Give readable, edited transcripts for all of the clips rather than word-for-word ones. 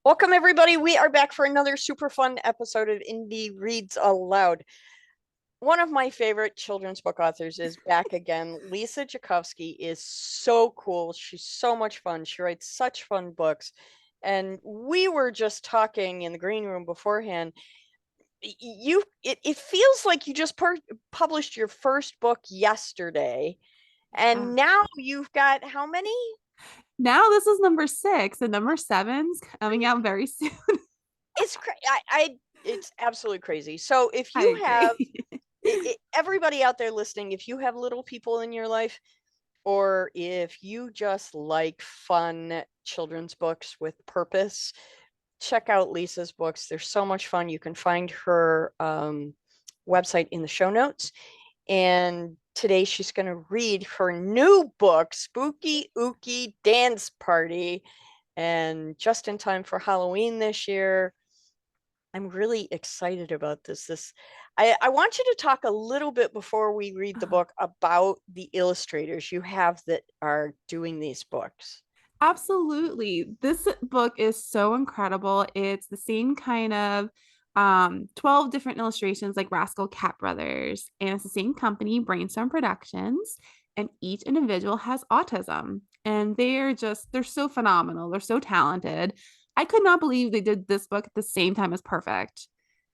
Welcome, everybody. We are back for another super fun episode of Indie Reads Aloud. One of my favorite children's book authors is back again. Lisa Jacovsky is so cool. She's so much fun. She writes such fun books. And we were just talking in the green room beforehand. It feels like you just published your first book yesterday, Yeah. and now you've got how many? Now this is number 6 and number 7's coming out very soon. It's absolutely crazy. So if I you have agree. everybody out there listening, if you have little people in your life, or if you just like fun children's books with purpose, check out Lisa's books. They're so much fun. You can find her website in the show notes. And today she's going to read her new book, Spooky Ookey Dance Party. And just in time for Halloween this year. I'm really excited about this. I want you to talk a little bit before we read the book about the illustrators you have that are doing these books. Absolutely. This book is so incredible. It's the same kind of 12 different illustrations like Rascal Cat Brothers, and it's the same company, Brainstorm Productions, and each individual has autism. And they're so phenomenal. They're so talented. I could not believe they did this book at the same time as Perfect.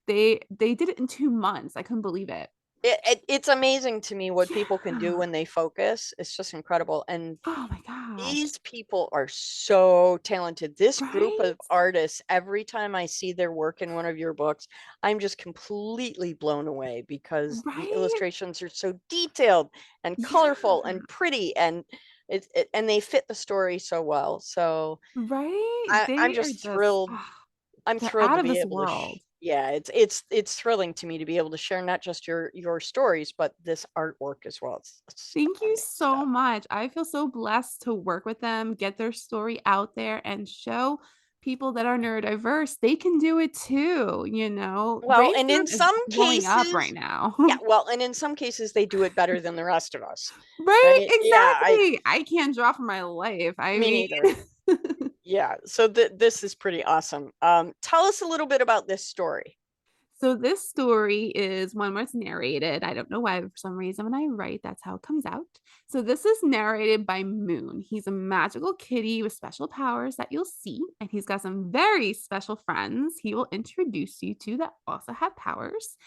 They did it in 2 months. I couldn't believe it. It's amazing to me what people can do Yeah. when they focus. It's just incredible. And Oh my gosh. these people are so talented. This group Right? of artists, every time I see their work in one of your books, I'm just completely blown away because the Right? illustrations are so detailed and colorful Yeah. and pretty, and and they fit the story so well. So Right? I'm They are just just, thrilled. I'm they're thrilled out to of be this able to world. yeah, it's thrilling to me to be able to share not just your stories, but this artwork as well. It's Thank you stunning so stuff. much. I feel so blessed to work with them, get their story out there, and show people that are neurodiverse they can do it too. Well, and in Brainstorm is some blowing up right cases, now. yeah, well, and in some cases they do it better than the rest of us. I Right? mean, yeah, Exactly. I can't draw for my life. I me mean, neither. Yeah, so this is pretty awesome. Tell us a little bit about this story. so this story is one where it's narrated. I don't know why, for some reason, when I write, that's how it comes out. So this is narrated by Moon. He's a magical kitty with special powers that you'll see, and he's got some very special friends he will introduce you to that also have powers.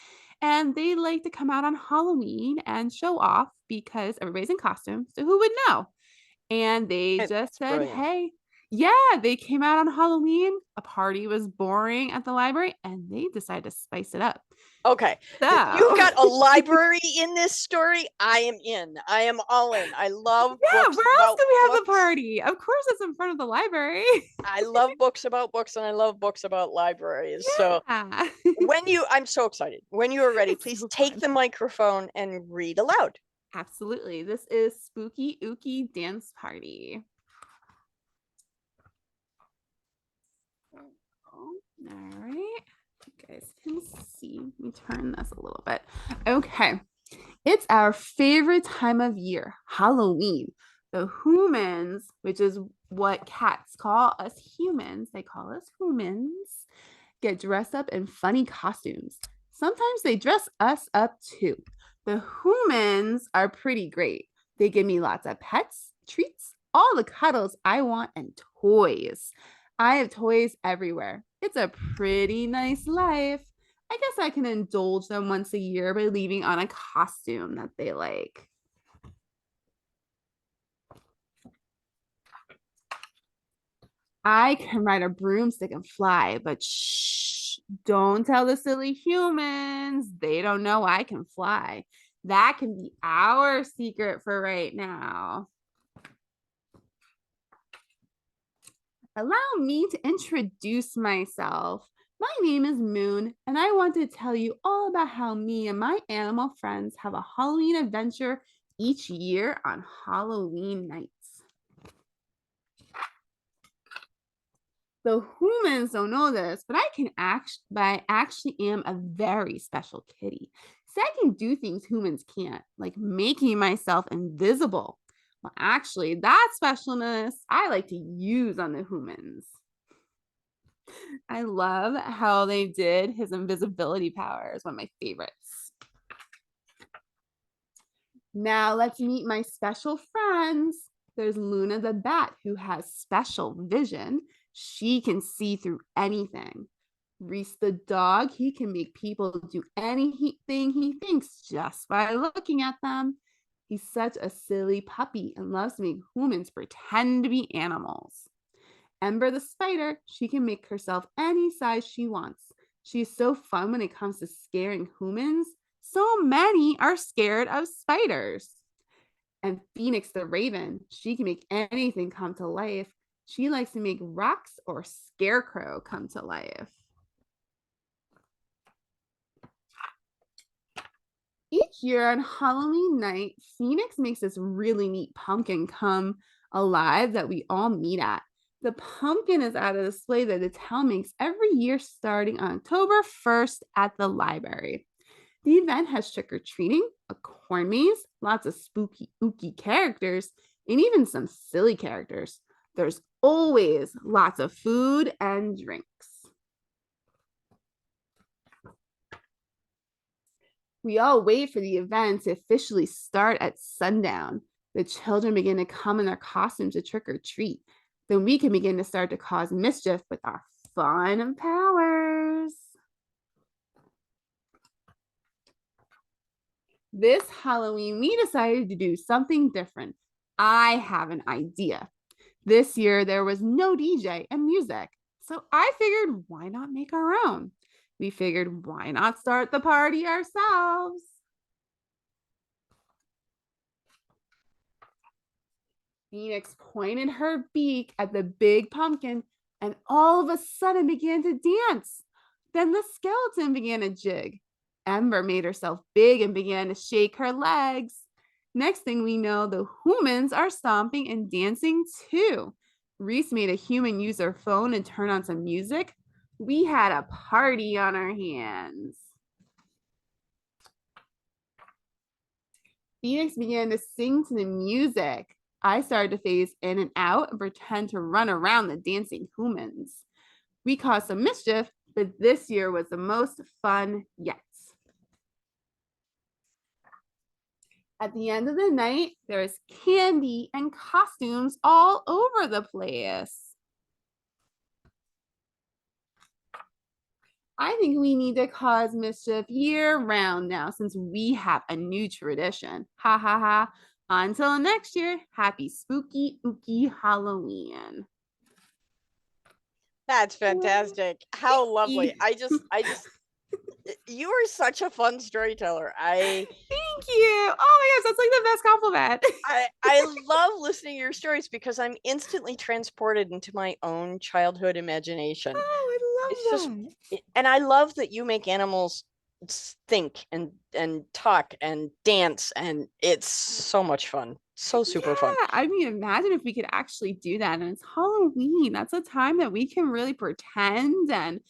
And they like to come out on Halloween and show off because everybody's in costume. So who would know? And they just It's said, brilliant. hey, yeah, they came out on Halloween. A party was boring at the library, and they decided to spice it up. Okay, you've So, got a library in this story. I am in. I am all in. I love yeah, books where else about do we have the books. party? Of course, it's in front of the library. I love books about books, and I love books about libraries. So Yeah. I'm so excited. When you are ready, It's please so take fun. the microphone and read aloud. Absolutely. This is Spooky Ookey Dance Party. All right. You guys can see. Let me turn this a little bit. Okay. It's our favorite time of year, Halloween. The humans, which is what cats call us humans, they call us humans, get dressed up in funny costumes. Sometimes they dress us up too. The humans are pretty great. They give me lots of pets, treats, all the cuddles I want, and toys. I have toys everywhere. It's a pretty nice life. I guess I can indulge them once a year by leaving on a costume that they like. I can ride a broomstick and fly, but shh, don't tell the silly humans. They don't know I can fly. That can be our secret for right now. Allow me to introduce myself. My name is Moon, and I want to tell you all about how me and my animal friends have a Halloween adventure each year on Halloween nights. The humans don't know this, but I actually am a very special kitty. So I can do things humans can't, like making myself invisible. Well, actually, that specialness I like to use on the humans. I love how they did his invisibility power. Is one of my favorites. Now let's meet my special friends. There's Luna the bat, who has special vision. She can see through anything. Reese the dog, he can make people do anything he thinks just by looking at them. He's such a silly puppy and loves to make humans pretend to be animals. Ember the spider, she can make herself any size she wants. She's so fun when it comes to scaring humans. So many are scared of spiders. And Phoenix the raven, she can make anything come to life. She likes to make rocks or scarecrow come to life. Each year on Halloween night, Phoenix makes this really neat pumpkin come alive that we all meet at. The pumpkin is at a display that the town makes every year starting on October 1st at the library. The event has trick-or-treating, a corn maze, lots of spooky, ooky characters, and even some silly characters. There's always lots of food and drinks. We all wait for the event to officially start at sundown. The children begin to come in their costumes to trick or treat. Then we can begin to start to cause mischief with our fun powers. This Halloween, we decided to do something different. I have an idea. This year, there was no DJ and music. So I figured, why not make our own? We figured, why not start the party ourselves? Phoenix pointed her beak at the big pumpkin and all of a sudden began to dance. Then the skeleton began to jig. Ember made herself big and began to shake her legs. Next thing we know, the humans are stomping and dancing too. Reese made a human use her phone and turn on some music. We had a party on our hands. Phoenix began to sing to the music. I started to phase in and out and pretend to run around the dancing humans. We caused some mischief, but this year was the most fun yet. At the end of the night, there's candy and costumes all over the place. I think we need to cause mischief year round now since we have a new tradition. Ha ha ha. Until next year, happy spooky ooky Halloween. That's fantastic. How lovely. Thank You are such a fun storyteller. you. Oh my gosh, that's like the best compliment. I love listening to your stories because I'm instantly transported into my own childhood imagination. Oh, I love that. And I love that you make animals think and talk and dance, and it's so much fun. So super fun. I mean, imagine if we could actually do that. And it's Halloween. That's a time that we can really pretend and,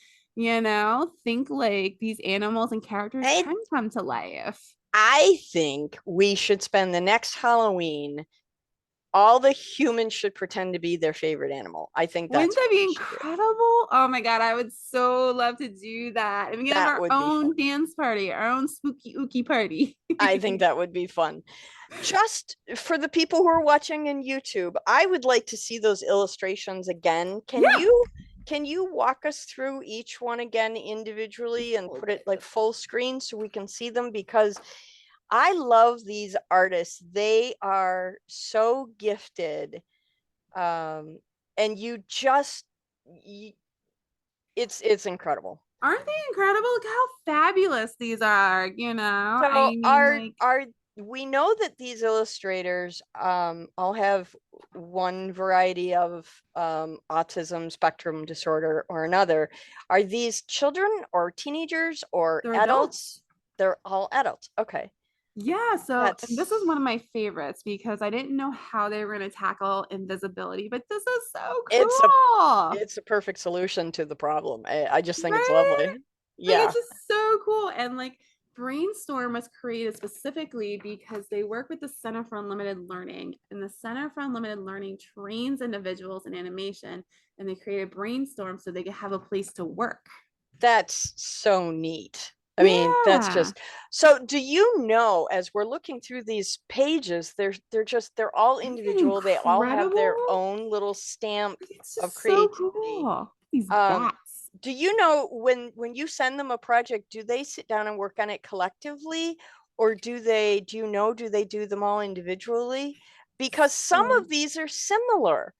think like these animals and characters can come to life. I think we should spend the next Halloween, all the humans should pretend to be their favorite animal. I think that's Wouldn't that be incredible? Oh my God, I would so love to do that. And we can have our own dance party, our own spooky ooky party. I think that would be fun. Just for the people who are watching in YouTube, I would like to see those illustrations again. Can you walk us through each one again individually and put it like full screen so we can see them? Because I love these artists. They are so gifted. And it's incredible. Aren't they incredible? Look how fabulous these are, So we know that these illustrators all have one variety of autism spectrum disorder or another. Are these children or teenagers or adults? They're all adults. Okay. Yeah, so this is one of my favorites because I didn't know how they were going to tackle invisibility, but this is so cool. It's a perfect solution to the problem. I just think it's lovely. Yeah. It's just so cool. And Brainstorm was created specifically because they work with the Center for Unlimited Learning, and the Center for Unlimited Learning trains individuals in animation, and they created Brainstorm so they could have a place to work. That's so neat. I mean, that's Yeah. just so. Do you know, as we're looking through these pages, they're all Isn't that individual. They all have their incredible? own little stamp It's of just so creativity. cool. These Um, bats. do you know when you send them a project, do they sit down and work on it collectively, or do they do them all individually? Because some So of these are similar.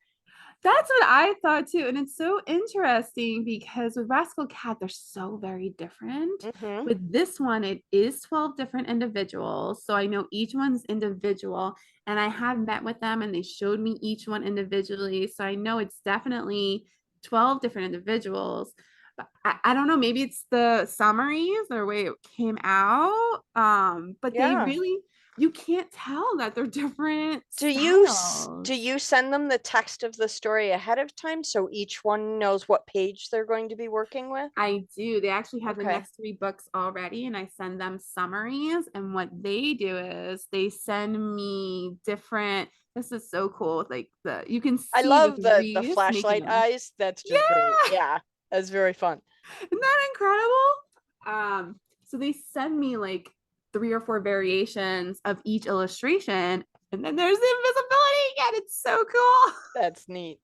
that's what I thought too. And it's so interesting because with Rascal Cat, they're so very different. Hmm. With this one, it is 12 different individuals. So I know each one's individual. And I have met with them and they showed me each one individually. So I know it's definitely 12 different individuals. But I don't know, maybe it's the summaries or the way it came out. But they Yeah. really, you can't tell that they're different Do styles. you send them the text of the story ahead of time so each one knows what page they're going to be working with? I do. They actually have the Okay. next 3 books already, and I send them summaries. And what they do is they send me different. This is so cool. Like you can I see with love the Reese making flashlight them. eyes. That's just great. Yeah, Yeah, that's very fun. isn't that incredible? So they send me like 3 or 4 variations of each illustration, and then there's the invisibility, and it's so cool. That's neat.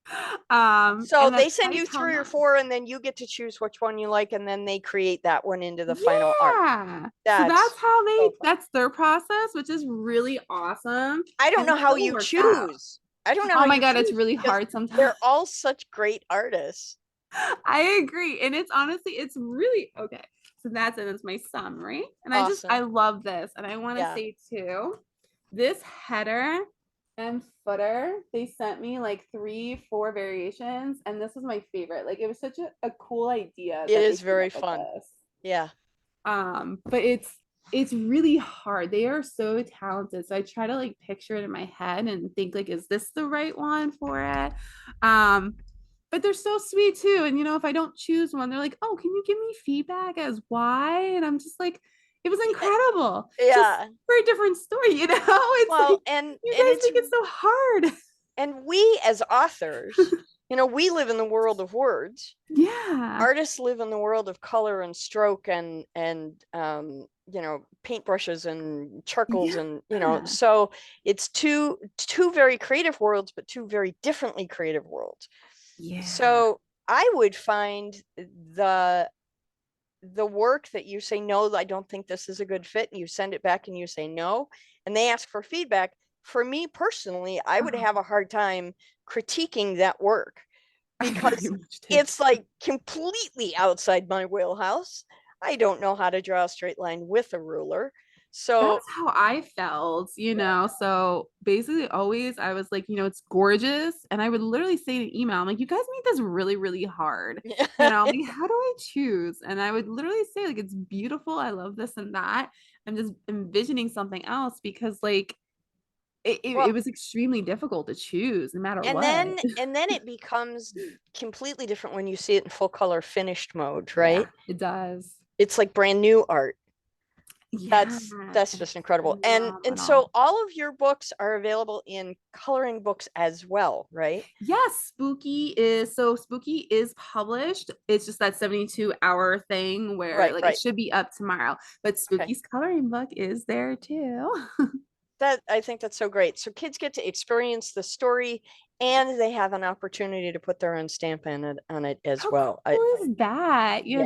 So And then they send I you tell three or them, four, and then you get to choose which one you like, and then they create that one into the final art. yeah. So that's That's how so fun. that's their process, which is really awesome. I don't And know it how still you works out. choose. I don't know how Oh my you God, it's choose really because hard sometimes. they're all such great artists. I agree. And it's honestly, it's really okay. So that's it. It's my summary. And I Awesome. love this. And I want to Yeah. say too, this header and footer, they sent me like 3, 4 variations. And this was my favorite. Like it was such a cool idea It that they is came very up with fun. this. Yeah. But it's really hard. They are so talented. So I try to like picture it in my head and think like, is this the right one for it? Um, but they're so sweet too. And if I don't choose one, they're like, "Oh, can you give me feedback as why?" And I'm just like, it was incredible. Just Yeah. for a different story, It's like Well, you and guys it's make it so hard. and we as authors, we live in the world of words. Yeah. Artists live in the world of color and stroke and paintbrushes and charcoals and Yeah. so it's two very creative worlds, but two very differently creative worlds. Yeah. So I would find the the work that you say no, I don't think this is a good fit, and you send it back and you say no, and they ask for feedback. For me personally, I would have a hard time critiquing that work I very because much do. it's like completely outside my wheelhouse. I don't know how to draw a straight line with a ruler. So, That's how I felt. yeah. So basically, always I was like, it's gorgeous. And I would literally say in an email, I'm like, you guys made this really, really hard. I'm like, how do I choose? And I would literally say, like, it's beautiful. I love this and that. I'm just envisioning something else because, like, it Well, was extremely difficult to choose no matter and what. then it becomes completely different when you see it in full color finished mode, Yeah, right? it does. It's like brand new art. Yeah, That's it's just incredible. And phenomenal. so all of your books are available in coloring books as well, right? Yes, Spookey is published. It's just that 72-hour thing where Right, like it right. should be up tomorrow. But Okay. Spooky's coloring book is there too. That I think that's so great. So kids get to experience the story and they have an opportunity to put their own stamp on it as How well. cool is that? Yeah,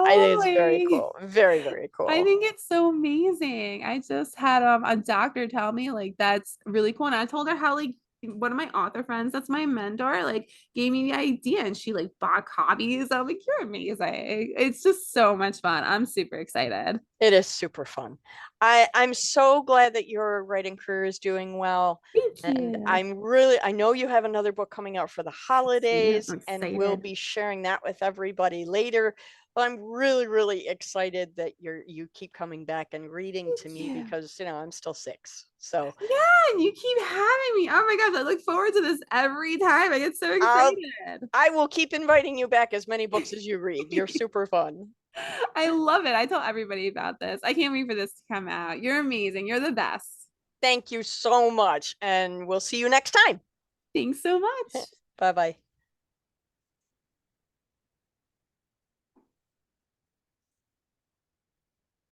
I think it's very Like cool. Very, very I cool. think it's so amazing. I just had a doctor tell me like that's really cool. And I told her how like one of my author friends, that's my mentor, like gave me the idea and she like bought copies. I'm like, you're amazing. It's just so much fun. I'm super excited. It is super fun. I'm so glad that your writing career is doing well. Thank And you. I know you have another book coming out for the Yeah, holidays, I'm and we'll excited. be sharing that with everybody later. But I'm really, really excited that you keep coming back and reading to Thank me you. because I'm still 6. So Yeah, and you keep having me. Oh my gosh, I look forward to this every time. I get so I'll excited. I will keep inviting you back as many books as you read. You're super fun. I love it. I tell everybody about this. I can't wait for this to come out. You're amazing. You're the best. Thank you so much, and we'll see you next time. Thanks so much. Bye bye.